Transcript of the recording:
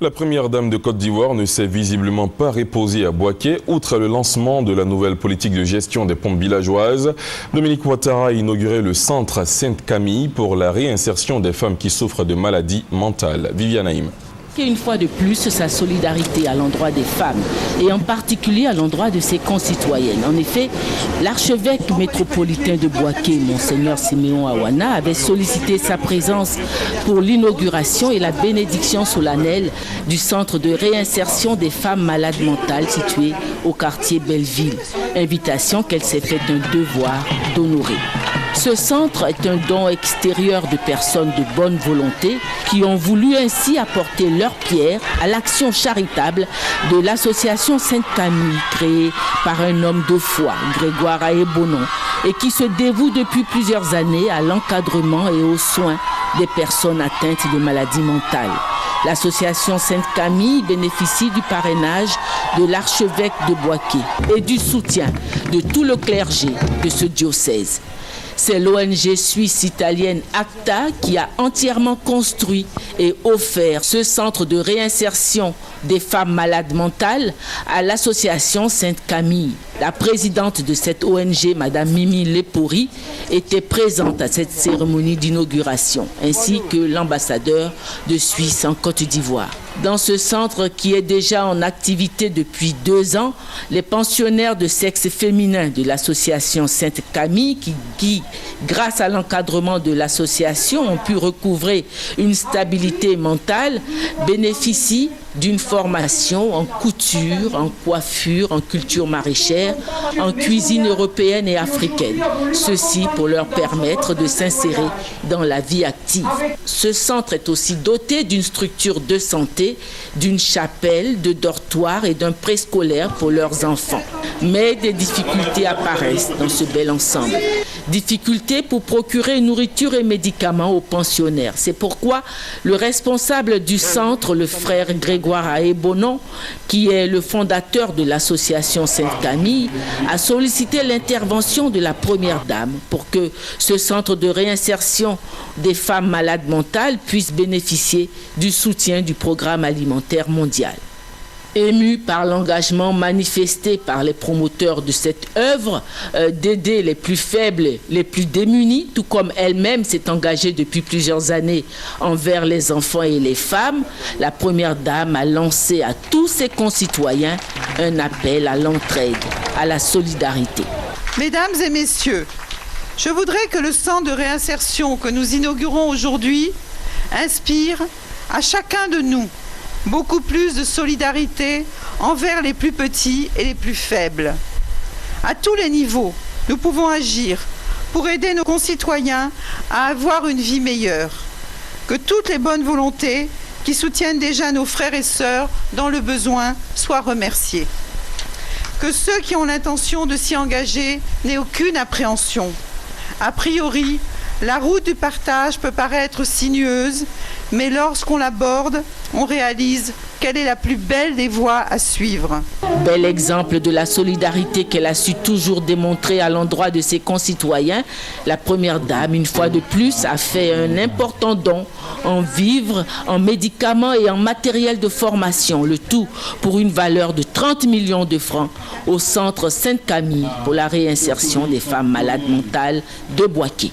La première dame de Côte d'Ivoire ne s'est visiblement pas reposée à Bouaké. Outre le lancement de la nouvelle politique de gestion des pompes villageoises, Dominique Ouattara a inauguré le centre Sainte-Camille pour la réinsertion des femmes qui souffrent de maladies mentales. Viviane Haïm. Et une fois de plus, sa solidarité à l'endroit des femmes et en particulier à l'endroit de ses concitoyennes. En effet, l'archevêque métropolitain de Bouaké, Monseigneur Siméon Awana, avait sollicité sa présence pour l'inauguration et la bénédiction solennelle du centre de réinsertion des femmes malades mentales situé au quartier Belleville. Invitation qu'elle s'est faite un devoir d'honorer. Ce centre est un don extérieur de personnes de bonne volonté qui ont voulu ainsi apporter leur pierre à l'action charitable de l'association Sainte-Camille, créée par un homme de foi, Grégoire Aebonon, et qui se dévoue depuis plusieurs années à l'encadrement et aux soins des personnes atteintes de maladies mentales. L'association Sainte-Camille bénéficie du parrainage de l'archevêque de Bouaké et du soutien de tout le clergé de ce diocèse. C'est l'ONG suisse-italienne ACTA qui a entièrement construit et offert ce centre de réinsertion des femmes malades mentales à l'association Sainte-Camille. La présidente de cette ONG, Madame Mimi Lepori, était présente à cette cérémonie d'inauguration, ainsi que l'ambassadeur de Suisse en Côte d'Ivoire. Dans ce centre qui est déjà en activité depuis 2 ans, les pensionnaires de sexe féminin de l'association Sainte-Camille qui, grâce à l'encadrement de l'association, ont pu recouvrer une stabilité mentale, bénéficient d'une formation en couture, en coiffure, en culture maraîchère, en cuisine européenne et africaine. Ceci pour leur permettre de s'insérer dans la vie active. Ce centre est aussi doté d'une structure de santé, d'une chapelle, de dortoirs et d'un préscolaire pour leurs enfants. Mais des difficultés apparaissent dans ce bel ensemble. Difficultés pour procurer nourriture et médicaments aux pensionnaires. C'est pourquoi le responsable du centre, le frère Grégoire Aebonon, qui est le fondateur de l'association Sainte-Camille, a sollicité l'intervention de la première dame pour que ce centre de réinsertion des femmes malades mentales puisse bénéficier du soutien du programme alimentaire mondial. Émue par l'engagement manifesté par les promoteurs de cette œuvre d'aider les plus faibles, les plus démunis, tout comme elle-même s'est engagée depuis plusieurs années envers les enfants et les femmes, la première dame a lancé à tous ses concitoyens un appel à l'entraide, à la solidarité. Mesdames et messieurs, je voudrais que le centre de réinsertion que nous inaugurons aujourd'hui inspire à chacun de nous beaucoup plus de solidarité envers les plus petits et les plus faibles. À tous les niveaux, nous pouvons agir pour aider nos concitoyens à avoir une vie meilleure. Que toutes les bonnes volontés qui soutiennent déjà nos frères et sœurs dans le besoin soient remerciées. Que ceux qui ont l'intention de s'y engager n'aient aucune appréhension. A priori, la route du partage peut paraître sinueuse, mais lorsqu'on l'aborde, on réalise quelle est la plus belle des voies à suivre. Bel exemple de la solidarité qu'elle a su toujours démontrer à l'endroit de ses concitoyens, la première dame, une fois de plus, a fait un important don en vivres, en médicaments et en matériel de formation, le tout pour une valeur de 30 millions de francs au centre Sainte-Camille pour la réinsertion des femmes malades mentales de Bouaké.